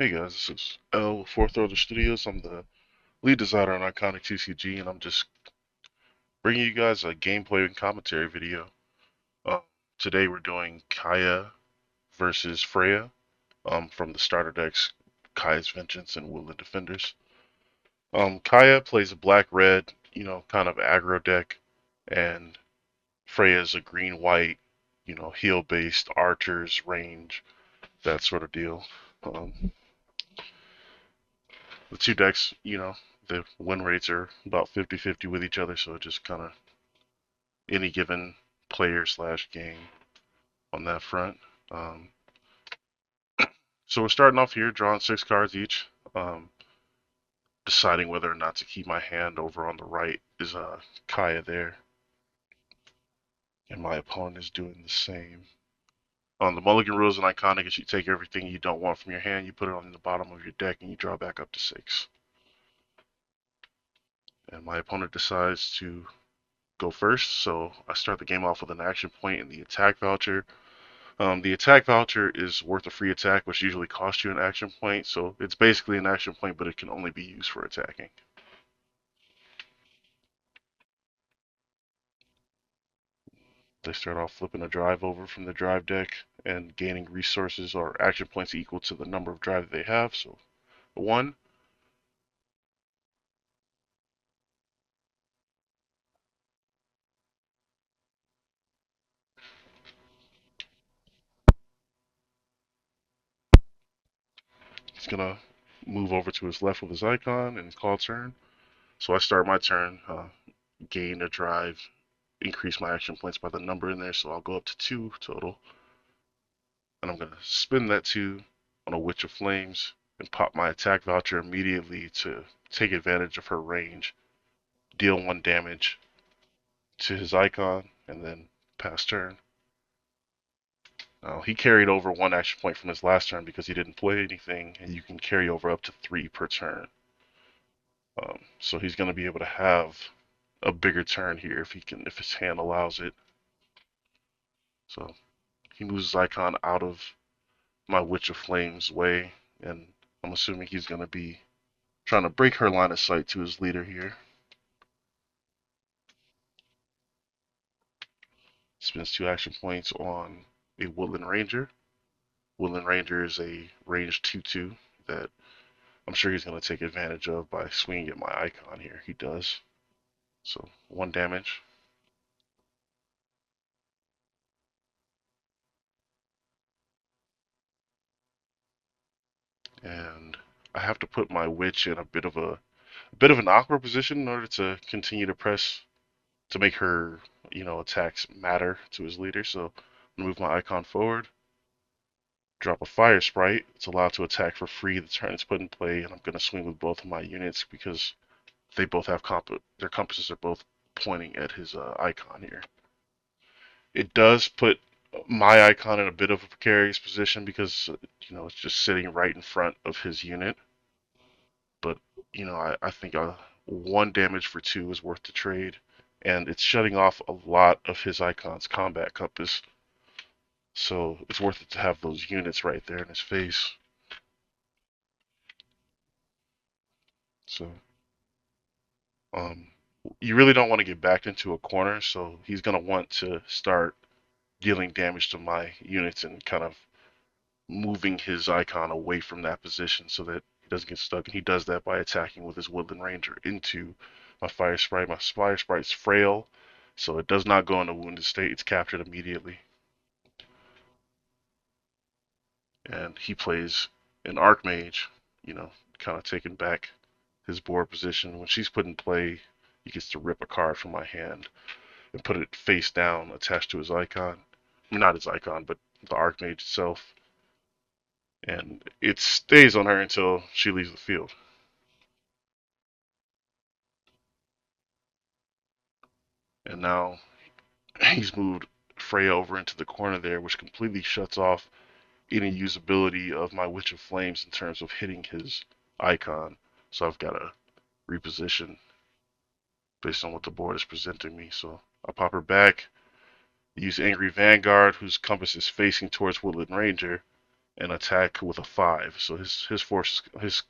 Hey guys, this is L Fourth Order Studios. I'm the lead designer on Iconic TCG, and I'm just bringing you guys a gameplay and commentary video. Um, Today we're doing Caia versus Freya from the starter decks Caia's Vengeance and Woodland Defenders. Caia plays a black-red, kind of aggro deck, and Freya is a green-white, heal-based archers, range, that sort of deal. Um, the two decks, the win rates are about 50-50 with each other, so it just kind of any given player slash game on that front. Um, so we're starting off here, drawing 6 cards each. Um, Deciding whether or not to keep my hand over on the right is Caia there, and my opponent is doing the same. On the Mulligan rules and Iconic is you take everything you don't want from your hand, you put it on the bottom of your deck, and you draw back up to 6. And my opponent decides to go first, so I start the game off with an action point in the attack voucher. The attack voucher is worth a free attack, which usually costs you an action point, so it's basically an action point, but it can only be used for attacking. They start off flipping a drive over from the drive deck and gaining resources or action points equal to the number of drive they have. So, 1. He's gonna move over to his left with his icon and call turn. So I start my turn, gain a drive, increase my action points by the number in there, so I'll go up to 2 total. And I'm going to spin that 2 on a Witch of Flames and pop my attack voucher immediately to take advantage of her range, deal 1 damage to his icon, and then pass turn. Now, he carried over 1 action point from his last turn because he didn't play anything, and you can carry over up to 3 per turn. So he's going to be able to have a bigger turn here if his hand allows it. So he moves his icon out of my Witch of Flames way, and I'm assuming he's going to be trying to break her line of sight to his leader here. Spends 2 action points on a Woodland Ranger. Woodland Ranger is a range 2/2 that I'm sure he's going to take advantage of by swinging at my icon here. He does. So 1 damage. And I have to put my witch in a bit of an awkward position in order to continue to press to make her, attacks matter to his leader. So move my icon forward, drop a fire sprite. It's allowed to attack for free the turn it's put in play, and I'm going to swing with both of my units because they both have their compasses are both pointing at his icon here. It does put my icon in a bit of a precarious position because it's just sitting right in front of his unit. But I think 1 damage for 2 is worth the trade, and it's shutting off a lot of his icon's combat compass. So it's worth it to have those units right there in his face. So um, you really don't want to get backed into a corner, so he's going to want to start dealing damage to my units and kind of moving his icon away from that position so that he doesn't get stuck. And he does that by attacking with his Woodland Ranger into my Fire Sprite. My Fire Sprite's frail, so it does not go into wounded state. It's captured immediately. And he plays an Archmage, kind of taking back his board position. When she's put in play, he gets to rip a card from my hand and put it face down attached to his icon. Not his icon, but the Archmage itself. And it stays on her until she leaves the field. And now he's moved Freya over into the corner there, which completely shuts off any usability of my Witch of Flames in terms of hitting his icon. So I've got to reposition based on what the board is presenting me. So I pop her back, use Angry Vanguard, whose compass is facing towards Woodland Ranger, and attack with a 5. So his force, his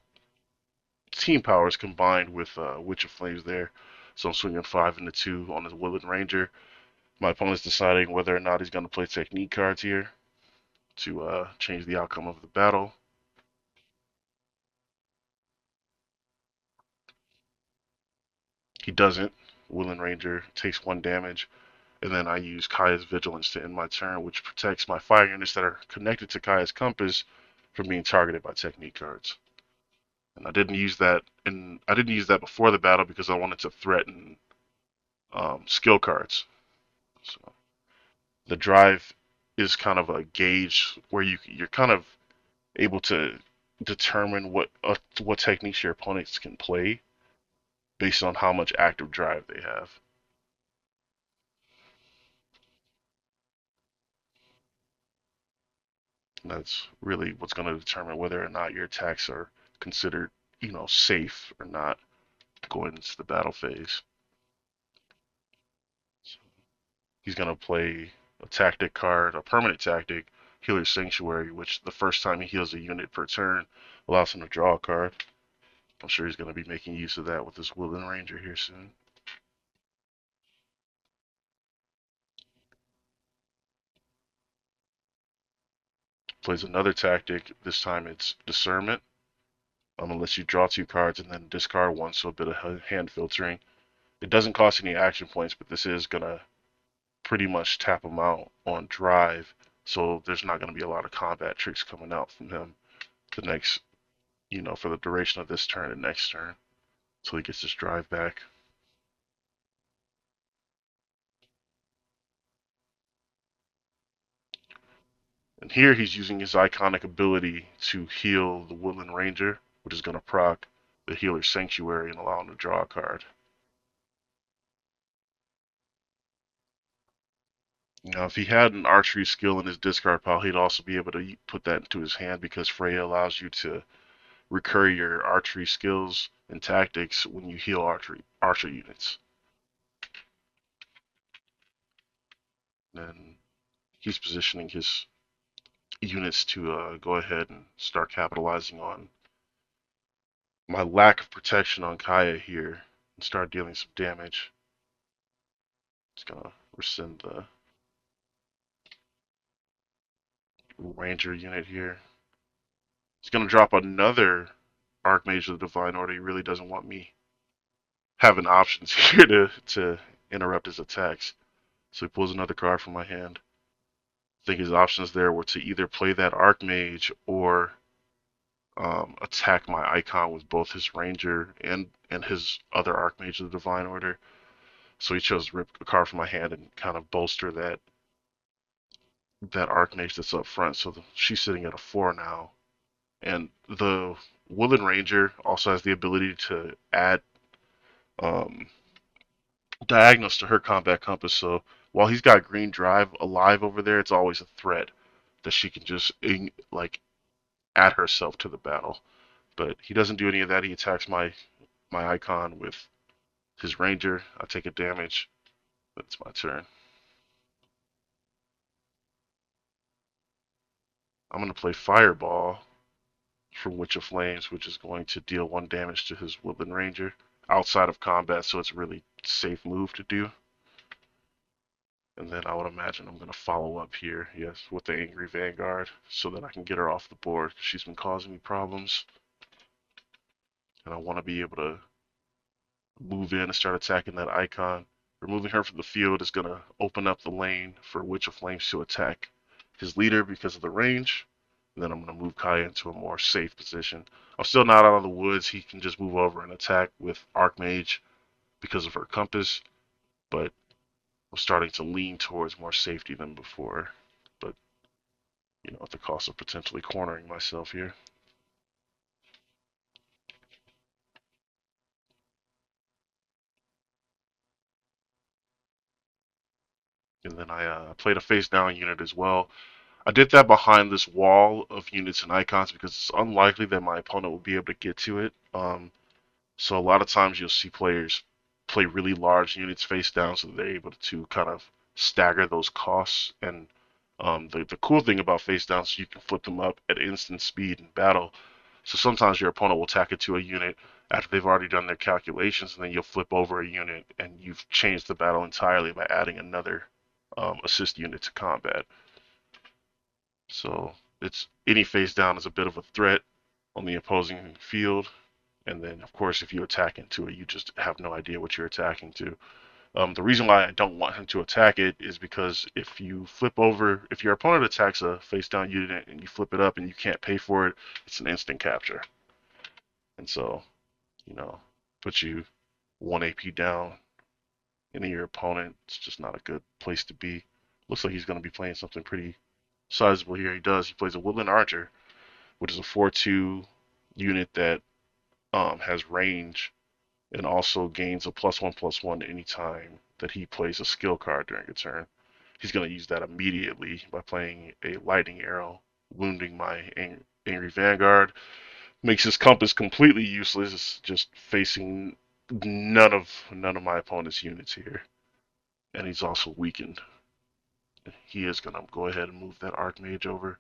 team power is combined with Witch of Flames there. So I'm swinging 5 into 2 on his Woodland Ranger. My opponent's deciding whether or not he's going to play technique cards here to change the outcome of the battle. He doesn't. Woodland Ranger takes 1 damage, and then I use Caia's Vigilance to end my turn, which protects my fire units that are connected to Caia's Compass from being targeted by technique cards. And I didn't use that before the battle because I wanted to threaten skill cards. So the drive is kind of a gauge where you're kind of able to determine what techniques your opponents can play based on how much active drive they have. And that's really what's going to determine whether or not your attacks are considered, safe or not going into the battle phase. So he's going to play a tactic card, a permanent tactic, Healer's Sanctuary, which the first time he heals a unit per turn allows him to draw a card. I'm sure he's going to be making use of that with this Woodland Ranger here soon. Plays another tactic. This time it's Discernment. Unless you draw 2 cards and then discard 1, so a bit of hand filtering. It doesn't cost any action points, but this is going to pretty much tap him out on drive, so there's not going to be a lot of combat tricks coming out from him the next, for the duration of this turn and next turn, until he gets his drive back. And here he's using his iconic ability to heal the Woodland Ranger, which is going to proc the Healer's Sanctuary and allow him to draw a card. Now, if he had an archery skill in his discard pile, he'd also be able to put that into his hand because Freya allows you to recur your archery skills and tactics when you heal archer units. And he's positioning his units to go ahead and start capitalizing on my lack of protection on Caia here and start dealing some damage. Just gonna rescind the Ranger unit here. He's gonna drop another Archmage of the Divine Order. He really doesn't want me having options here to interrupt his attacks. So he pulls another card from my hand. I think his options there were to either play that Archmage or attack my icon with both his Ranger and his other Archmage of the Divine Order. So he chose to rip a card from my hand and kind of bolster that Archmage that's up front. So she's sitting at a 4 now. And the Woodland Ranger also has the ability to add um, diagonals to her combat compass. So while he's got green drive alive over there, it's always a threat that she can just like add herself to the battle. But he doesn't do any of that. He attacks my icon with his ranger. I take a damage. That's my turn. I'm going to play Fireball from Witch of Flames, which is going to deal 1 damage to his Woodland Ranger outside of combat, so it's a really safe move to do. And then I would imagine I'm going to follow up here, yes, with the Angry Vanguard, so that I can get her off the board. She's been causing me problems, and I want to be able to move in and start attacking that icon. Removing her from the field is going to open up the lane for Witch of Flames to attack his leader because of the range. And then I'm going to move Caia into a more safe position. I'm still not out of the woods. He can just move over and attack with Archmage because of her compass. But I'm starting to lean towards more safety than before. But, at the cost of potentially cornering myself here. And then I played a face down unit as well. I did that behind this wall of units and icons because it's unlikely that my opponent will be able to get to it. So a lot of times you'll see players play really large units face down so they're able to kind of stagger those costs and The cool thing about face down is you can flip them up at instant speed in battle. So sometimes your opponent will tack it to a unit after they've already done their calculations, and then you'll flip over a unit, and you've changed the battle entirely by adding another assist unit to combat. So it's any face down is a bit of a threat on the opposing field, and then of course if you attack into it, you just have no idea what you're attacking to. The reason why I don't want him to attack it is because if you flip over, if your opponent attacks a face down unit and you flip it up and you can't pay for it, it's an instant capture. And so, you know, puts you 1 AP down into your opponent. It's just not a good place to be. Looks like he's going to be playing something pretty sizable here. He does. He plays a Woodland Archer, which is a 4/2 unit that has range and also gains a +1/+1 anytime that he plays a skill card during a turn. He's going to use that immediately by playing a lightning arrow, wounding my angry vanguard. Makes his compass completely useless. It's just facing none of my opponent's units here, and he's also weakened. He is going to go ahead and move that Archmage over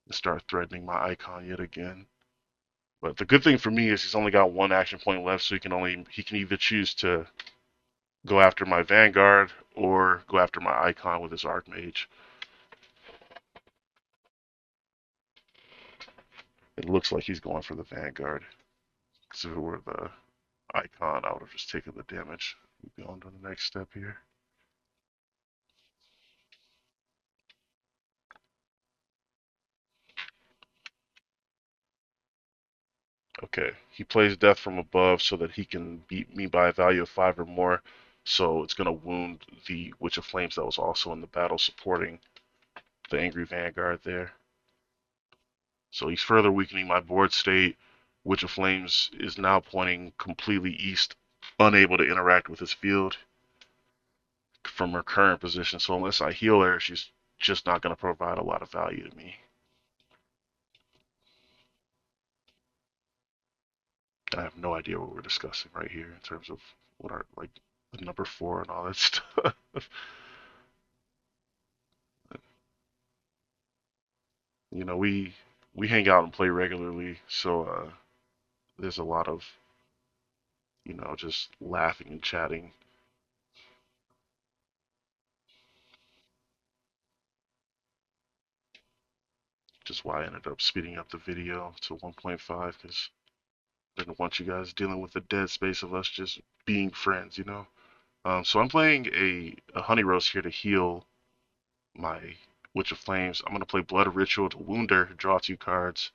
and start threatening my icon yet again. But the good thing for me is he's only got one action point left, so he can either choose to go after my Vanguard or go after my icon with his Archmage. It looks like he's going for the Vanguard. Because if it were the icon, I would have just taken the damage. We'll go on to the next step here. Okay, he plays Death from Above so that he can beat me by a value of 5 or more. So it's going to wound the Witch of Flames that was also in the battle supporting the Angry Vanguard there. So he's further weakening my board state. Witch of Flames is now pointing completely east, unable to interact with his field from her current position. So unless I heal her, she's just not going to provide a lot of value to me. I have no idea what we're discussing right here in terms of what are like the number 4 and all that stuff. You know, we hang out and play regularly, so there's a lot of just laughing and chatting. Just why I ended up speeding up the video to 1.5 because I didn't want you guys dealing with the dead space of us just being friends, you know. So I'm playing a Honey Roast here to heal my Witch of Flames. I'm gonna play Blood Ritual to wound her, draw 2 cards,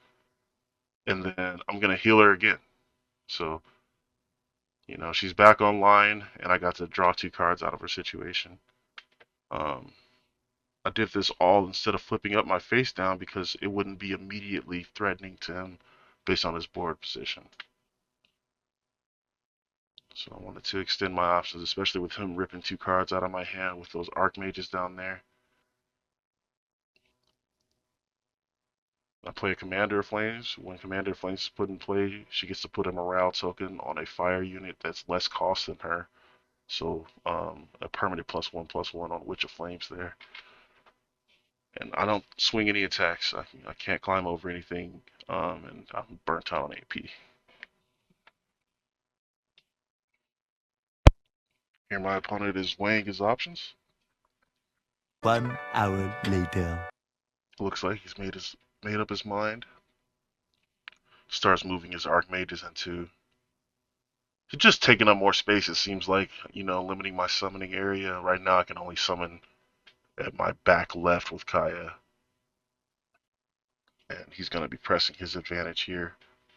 and then I'm gonna heal her again. So she's back online, and I got to draw 2 cards out of her situation. Um, I did this all instead of flipping up my face down because it wouldn't be immediately threatening to him based on his board position. So I wanted to extend my options, especially with him ripping 2 cards out of my hand with those Archmages down there. I play a Commander of Flames. When Commander of Flames is put in play, she gets to put a morale token on a fire unit that's less cost than her. So a permanent +1/+1 on Witch of Flames there. And I don't swing any attacks. I can't climb over anything, and I'm burnt out on AP. Here my opponent is weighing his options. 1 hour later. Looks like he's made up his mind. Starts moving his Archmages into just taking up more space. It seems like limiting my summoning area. Right now I can only summon at my back left with Caia, and he's going to be pressing his advantage here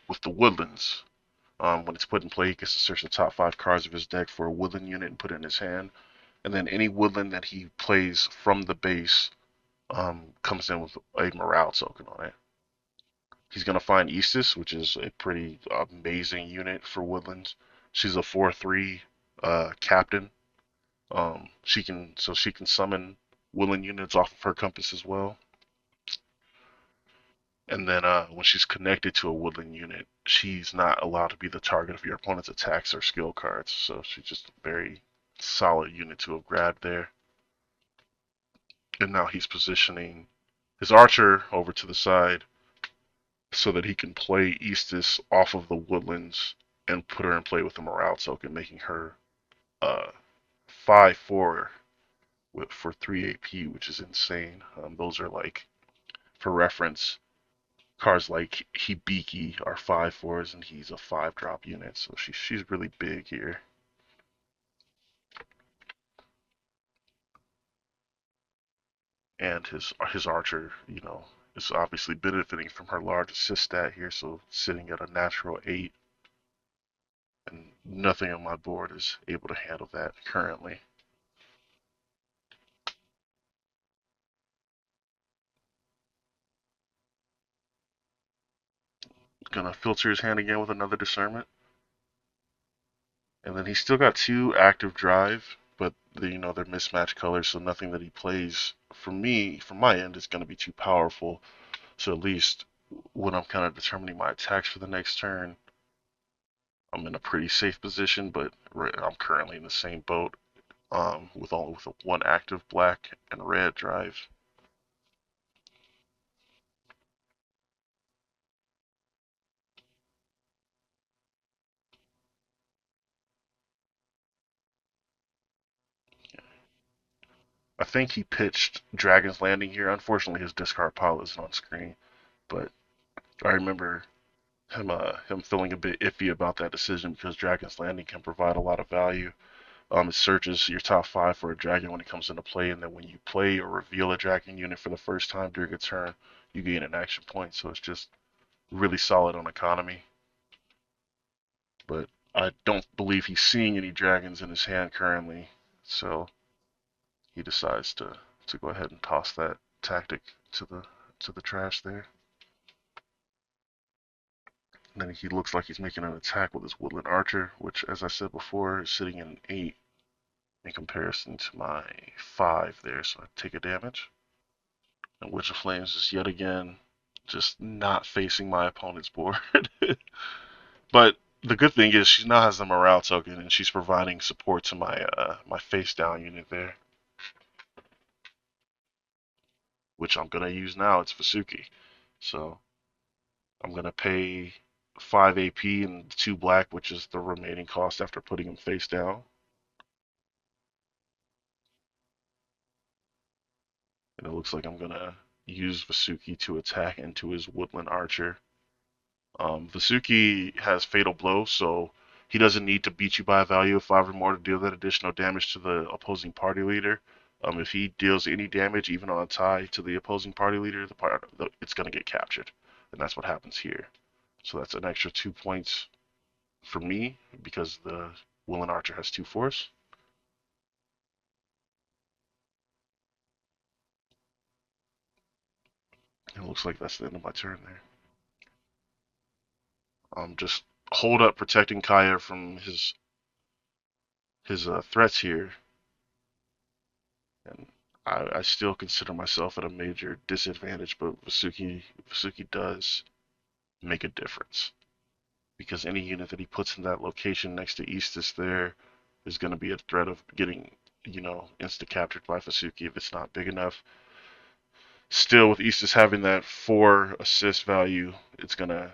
with the Woodlands. When it's put in play, he gets to search the top 5 cards of his deck for a Woodland unit and put it in his hand. And then any Woodland that he plays from the base comes in with a morale token on it. He's going to find Eastus, which is a pretty amazing unit for Woodlands. She's a 4/3 captain. She can summon Woodland units off of her compass as well. And then when she's connected to a Woodland unit, she's not allowed to be the target of your opponent's attacks or skill cards. So she's just a very solid unit to have grabbed there. And now he's positioning his archer over to the side so that he can play Eastus off of the woodlands and put her in play with a morale token, making her uh 5/4 for 3 AP, which is insane. Those are like, for reference, cards like Hibiki are 5/4s and he's a 5-drop unit, so she's really big here. And his archer, is obviously benefiting from her large assist stat here, so sitting at a natural 8, and nothing on my board is able to handle that currently. Gonna filter his hand again with another discernment, and then he's still got 2 active drive, but they're mismatched colors, so nothing that he plays from my end, is gonna be too powerful. So at least when I'm kind of determining my attacks for the next turn, I'm in a pretty safe position. But I'm currently in the same boat, with one active black and red drive. I think he pitched Dragon's Landing here. Unfortunately, his discard pile isn't on screen, but I remember him feeling a bit iffy about that decision because Dragon's Landing can provide a lot of value. It searches your top 5 for a dragon when it comes into play, and then when you play or reveal a dragon unit for the first time during a turn, you gain an action point. So it's just really solid on economy. But I don't believe he's seeing any dragons in his hand currently, so he decides to go ahead and toss that tactic to the trash there. And then he looks like he's making an attack with his Woodland Archer, which, as I said before, is sitting in an 8 in comparison to my 5 there, so I take a damage. And Witch of Flames is yet again just not facing my opponent's board. But the good thing is she now has the morale token, and she's providing support to my face down unit there, which I'm gonna use now. It's Vasuki, so I'm gonna pay 5 AP and 2 black, which is the remaining cost after putting him face down. And it looks like I'm gonna use Vasuki to attack into his Woodland Archer. Vasuki has Fatal Blow, so he doesn't need to beat you by a value of 5 or more to deal that additional damage to the opposing party leader. If he deals any damage, even on a tie, to the opposing party leader, it's going to get captured. And that's what happens here. So that's an extra 2 points for me because the Willen Archer has 2 force. It looks like that's the end of my turn there. Just hold up protecting Caia from his threats here, and I still consider myself at a major disadvantage, but Vasuki does make a difference because any unit that he puts in that location next to Eastus there is going to be a threat of getting, insta captured by Vasuki if it's not big enough. Still, with Eastus having that 4 assist value, it's gonna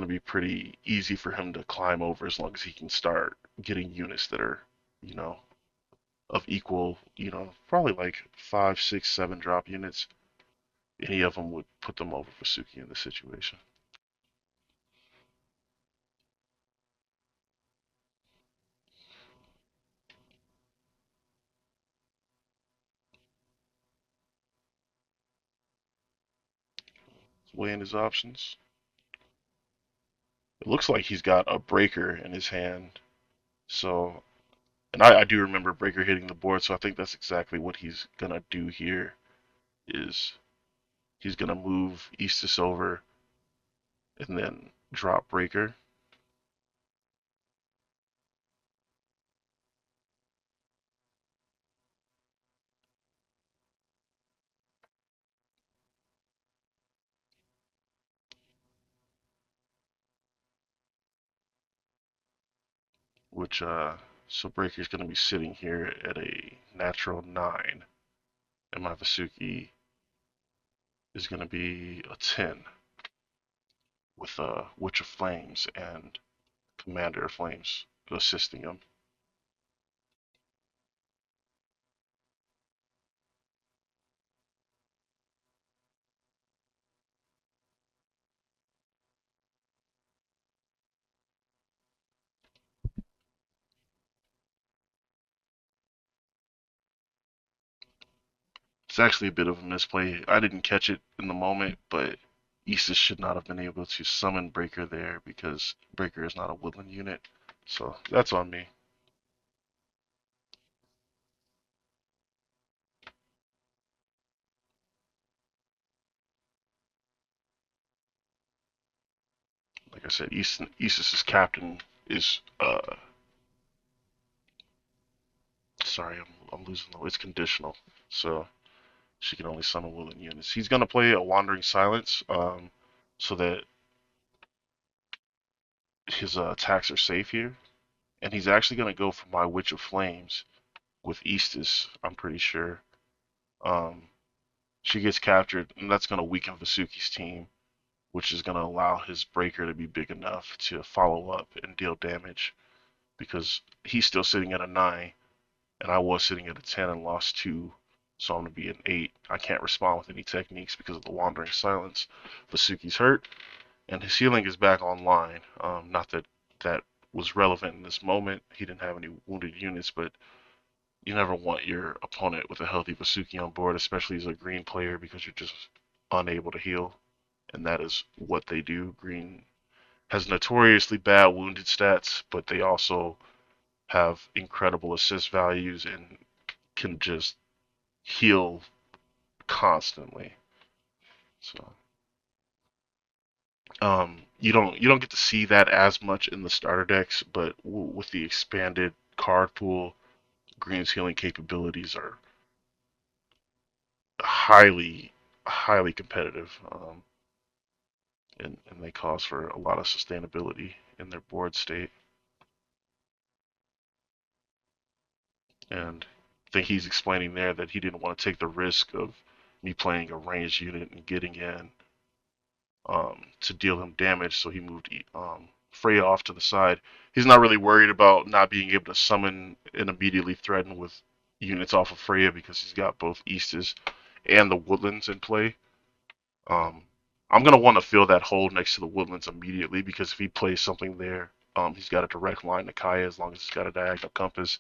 be pretty easy for him to climb over as long as he can start getting units that are, you know, of equal, probably like 5, 6, 7 drop units. Any of them would put them over Vasuki in this situation. Weighing his options. It looks like he's got a breaker in his hand. So, and I do remember breaker hitting the board, so I think that's exactly what he's gonna do here. Is he's gonna move Eastus over and then drop breaker, which so breaker's gonna be sitting here at a natural 9. and my Vasuki is going to be a 10 with a Witch of Flames and Commander of Flames assisting him. It's actually a bit of a misplay. I didn't catch it in the moment, but Istis should not have been able to summon Breaker there because Breaker is not a woodland unit. So that's on me. Like I said, Istis's captain is sorry, I'm losing the. It's conditional, so she can only summon woodland units. He's gonna play a Wandering Silence, so that his attacks are safe here, and he's actually gonna go for my Witch of Flames with Eastis. I'm pretty sure. Um, she gets captured, and that's gonna weaken Vasuki's team, which is gonna allow his breaker to be big enough to follow up and deal damage because he's still sitting at a 9, and I was sitting at a 10 and lost 2. So I'm going to be an 8. I can't respond with any techniques because of the Wandering Silence. Vasuki's hurt, and his healing is back online. Not that that was relevant in this moment. He didn't have any wounded units, but you never want your opponent with a healthy Vasuki on board, especially as a green player, because you're just unable to heal. And that is what they do. Green has notoriously bad wounded stats, but they also have incredible assist values and can just heal constantly. So you don't get to see that as much in the starter decks, but with the expanded card pool, Green's healing capabilities are highly competitive, and they cause for a lot of sustainability in their board state. And I think he's explaining there that he didn't want to take the risk of me playing a ranged unit and getting in to deal him damage, so he moved Freya off to the side. He's not really worried about not being able to summon and immediately threaten with units off of Freya because he's got both Eastis and the Woodlands in play. Um, I'm gonna want to fill that hole next to the Woodlands immediately because if he plays something there, he's got a direct line to Caia as long as he's got a diagonal compass.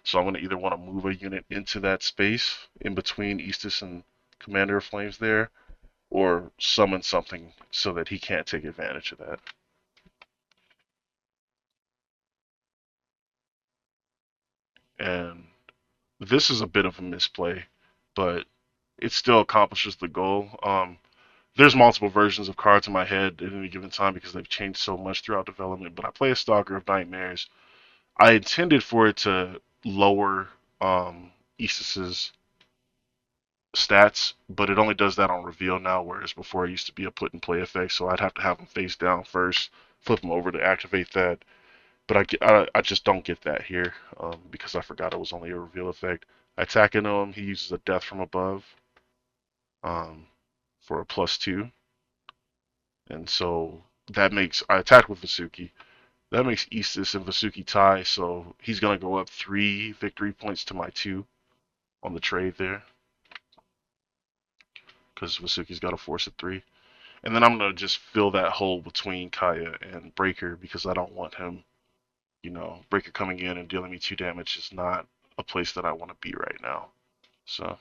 So I'm gonna either want to move a unit into that space in between Eastis and Commander of Flames there, or summon something so that he can't take advantage of that. And this is a bit of a misplay, but it still accomplishes the goal. There's multiple versions of cards in my head at any given time because they've changed so much throughout development. But I play a Stalker of Nightmares. I intended for it to lower Isis's stats, but it only does that on reveal now, whereas before it used to be a put and play effect. So I'd have to have him face down first, flip him over to activate that. But I just don't get that here because I forgot it was only a reveal effect. I attack into him, he uses a death from above um, for a +2, and so that makes I attack with Vasuki. That makes Istis and Vasuki tie, so he's gonna go up 3 victory points to my 2 on the trade there because Vasuki's got a force of 3. And then I'm gonna just fill that hole between Caia and Breaker because I don't want him, Breaker coming in and dealing me 2 damage is not a place that I want to be right now. So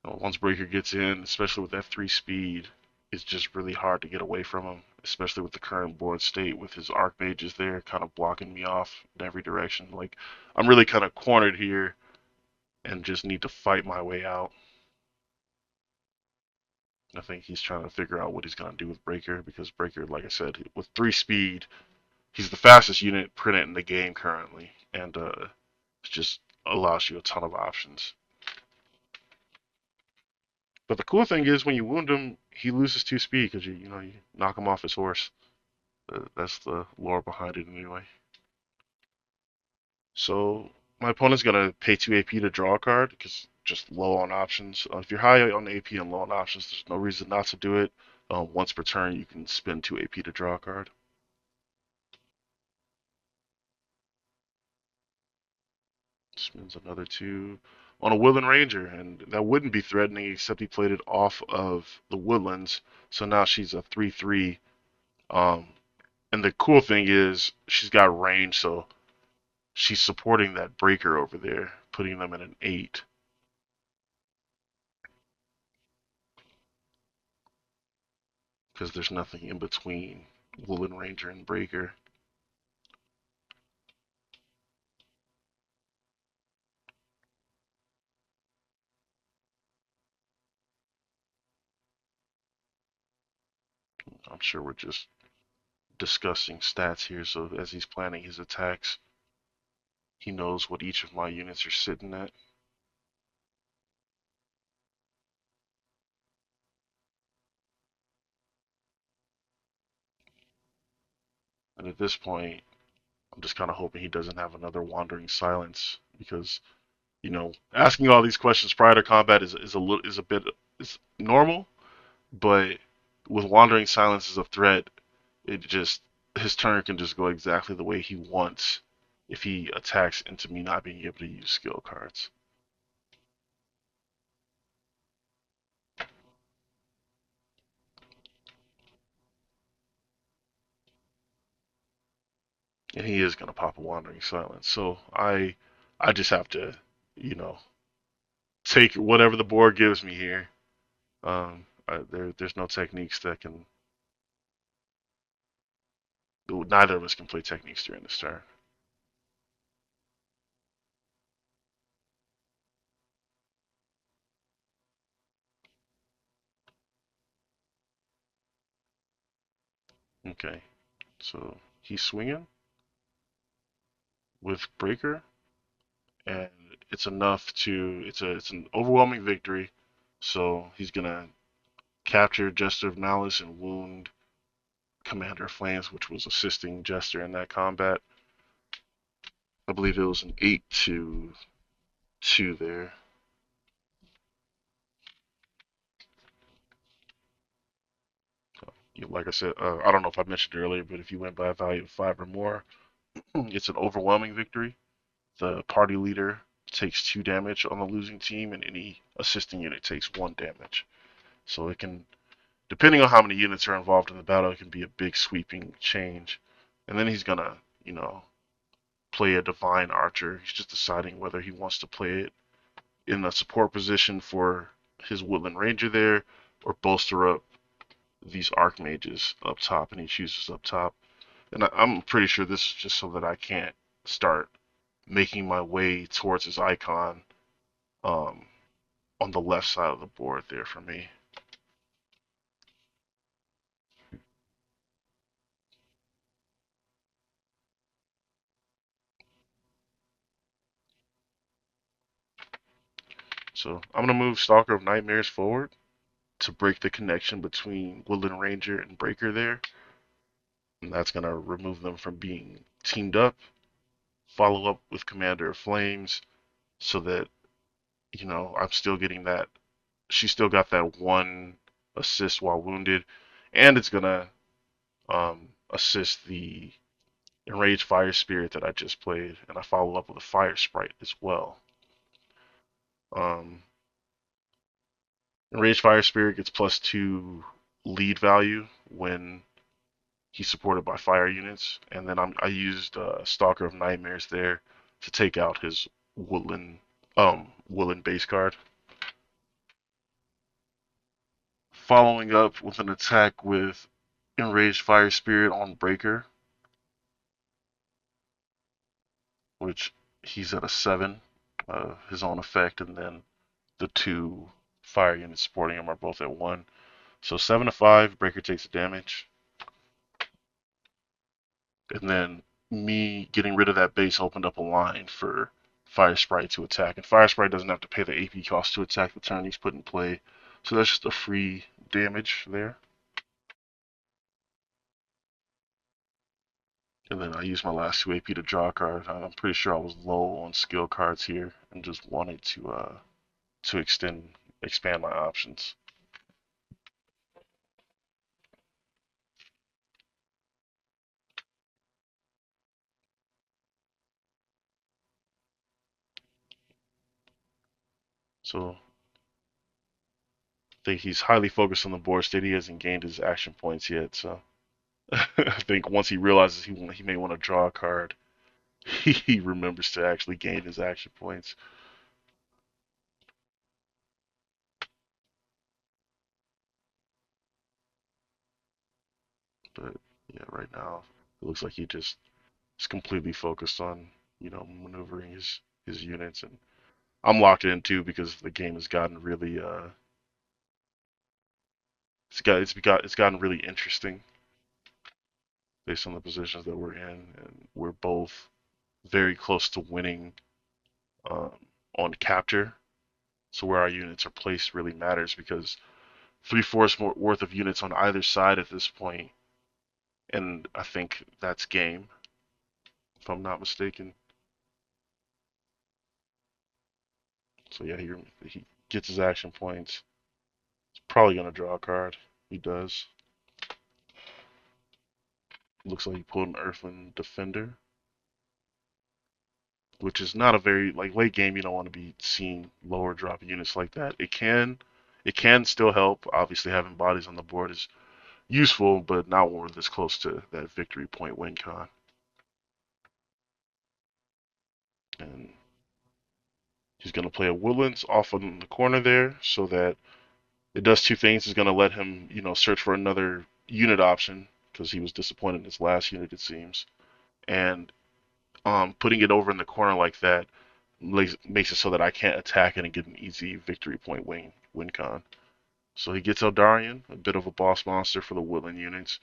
once Breaker gets in, especially with F3 speed, it's just really hard to get away from him, especially with the current board state with his Archmages there kind of blocking me off in every direction. Like, I'm really kind of cornered here and just need to fight my way out. I think he's trying to figure out what he's going to do with Breaker because Breaker, like I said, with 3 speed, he's the fastest unit printed in the game currently, and it just allows you a ton of options. But the cool thing is when you wound him, he loses 2 speed because you knock him off his horse. That's the lore behind it anyway. So my opponent's gonna pay 2 AP to draw a card because just low on options. If you're high on AP and low on options, there's no reason not to do it. Once per turn, you can spend 2 AP to draw a card. Spends another 2 on a Woodland Ranger, and that wouldn't be threatening except he played it off of the Woodlands. So now she's a 3/3. Um, and the cool thing is she's got range, so she's supporting that breaker over there, putting them at an 8. Because there's nothing in between Woodland Ranger and breaker. I'm sure we're just discussing stats here, so as he's planning his attacks, he knows what each of my units are sitting at. And at this point, I'm just kind of hoping he doesn't have another Wandering Silence because, asking all these questions prior to combat is a bit is normal, but with Wandering Silence as a threat, it just his turn can just go exactly the way he wants if he attacks into me not being able to use skill cards. And he is gonna pop a Wandering Silence. So I just have to, you know, take whatever the board gives me here. There's no techniques that can. Neither of us can play techniques during this turn. Okay, so he's swinging with breaker, and it's enough to. It's an overwhelming victory. So he's gonna capture Jester of Malice and wound Commander of Flames, which was assisting Jester in that combat. I believe it was an 8-2 there. Like I said, I don't know if I mentioned earlier, but if you win by a value of 5 or more, it's an overwhelming victory. The party leader takes 2 damage on the losing team, and any assisting unit takes 1 damage. So it can, depending on how many units are involved in the battle, it can be a big sweeping change. And then he's gonna, play a Divine Archer. He's just deciding whether he wants to play it in a support position for his Woodland Ranger there, or bolster up these Archmages up top, and he chooses up top. And I'm pretty sure this is just so that I can't start making my way towards his icon um, on the left side of the board there for me. So I'm gonna move Stalker of Nightmares forward to break the connection between Woodland Ranger and Breaker there, and that's gonna remove them from being teamed up. Follow up with Commander of Flames so that I'm still getting that. She still got that 1 assist while wounded, and it's gonna assist the Enraged Fire Spirit that I just played, and I follow up with a Fire Sprite as well. Um, Enraged Fire Spirit gets +2 lead value when he's supported by fire units, and then I used Stalker of Nightmares there to take out his Woodland base card. Following up with an attack with Enraged Fire Spirit on Breaker, which he's at a 7, his own effect, and then the 2 fire units supporting him are both at 1. So 7-5, Breaker takes the damage. And then me getting rid of that base opened up a line for Fire Sprite to attack. And Fire Sprite doesn't have to pay the AP cost to attack the turn he's put in play. So that's just a free damage there. And then I used my last 2 AP to draw a card. I'm pretty sure I was low on skill cards here and just wanted to expand my options. So I think he's highly focused on the board state. He hasn't gained his action points yet. So I think once he realizes he may want to draw a card, he remembers to actually gain his action points. But yeah, right now it looks like he just is completely focused on maneuvering his units, and I'm locked in too because the game has gotten really it's gotten really interesting based on the positions that we're in, and we're both very close to winning um, on capture. So where our units are placed really matters because three-fourths more worth of units on either side at this point, and I think that's game, if I'm not mistaken. So yeah, he gets his action points. He's probably gonna draw a card. He does. Looks like he pulled an Earthland Defender, which is not a very like late game. You don't want to be seeing lower drop units like that. It can still help. Obviously, having bodies on the board is useful, but not when we're this close to that victory point win con. And he's going to play a Woodlands off in the corner there so that it does two things. It's going to let him, search for another unit option because he was disappointed in his last unit, it seems. And putting it over in the corner like that makes it so that I can't attack it and get an easy victory point win con. So he gets Eldarion, a bit of a boss monster for the Woodland units.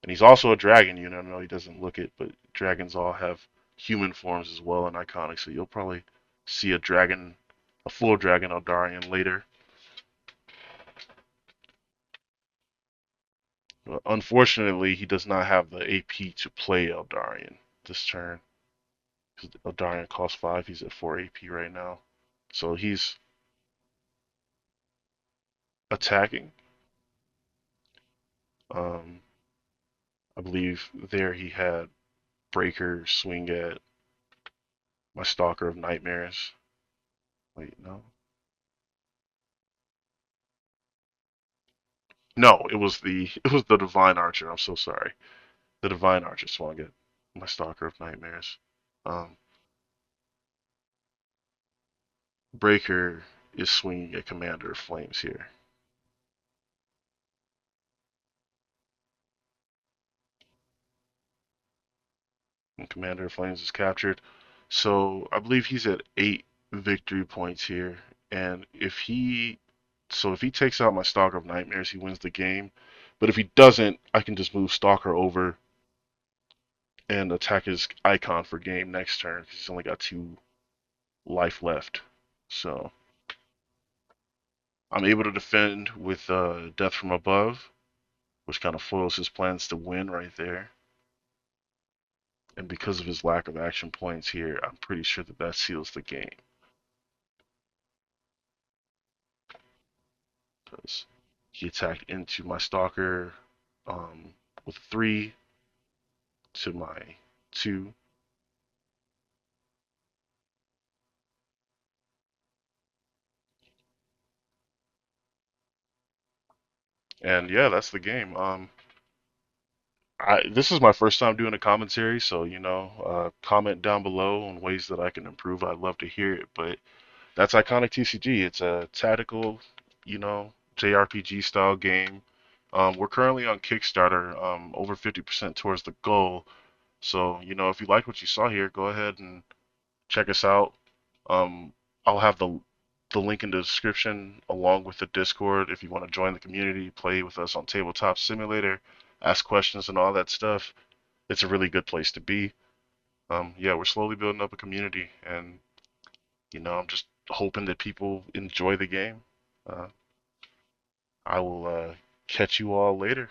And he's also a dragon unit. I know he doesn't look it, but dragons all have human forms as well in Iconic. So you'll probably see a full dragon Eldarion later. But unfortunately, he does not have the AP to play Eldarion this turn. Because Eldarion costs 5. He's at 4 AP right now. So he's attacking. Um, I believe there he had Breaker swing at my Stalker of Nightmares. Wait, no. No, it was the Divine Archer. I'm so sorry. The Divine Archer swung at my Stalker of Nightmares. Um, Breaker is swinging at Commander of Flames here. And Commander of Flames is captured. So I believe he's at 8 victory points here. And if he takes out my Stalker of Nightmares, he wins the game. But if he doesn't, I can just move Stalker over and attack his icon for game next turn because he's only got 2 life left. So I'm able to defend with Death from Above, which kind of foils his plans to win right there. And because of his lack of action points here, I'm pretty sure that seals the game. Because he attacked into my Stalker with 3 to my 2. And yeah, that's the game. This is my first time doing a commentary, so comment down below on ways that I can improve. I'd love to hear it. But that's Iconic TCG. It's a tactical, JRPG style game. We're currently on Kickstarter, over 50% towards the goal. So, if you like what you saw here, go ahead and check us out. Um, I'll have the link in the description along with the Discord if you want to join the community, play with us on Tabletop Simulator, ask questions and all that stuff. It's a really good place to be. Yeah, we're slowly building up a community, and I'm just hoping that people enjoy the game. Uh, I will catch you all later.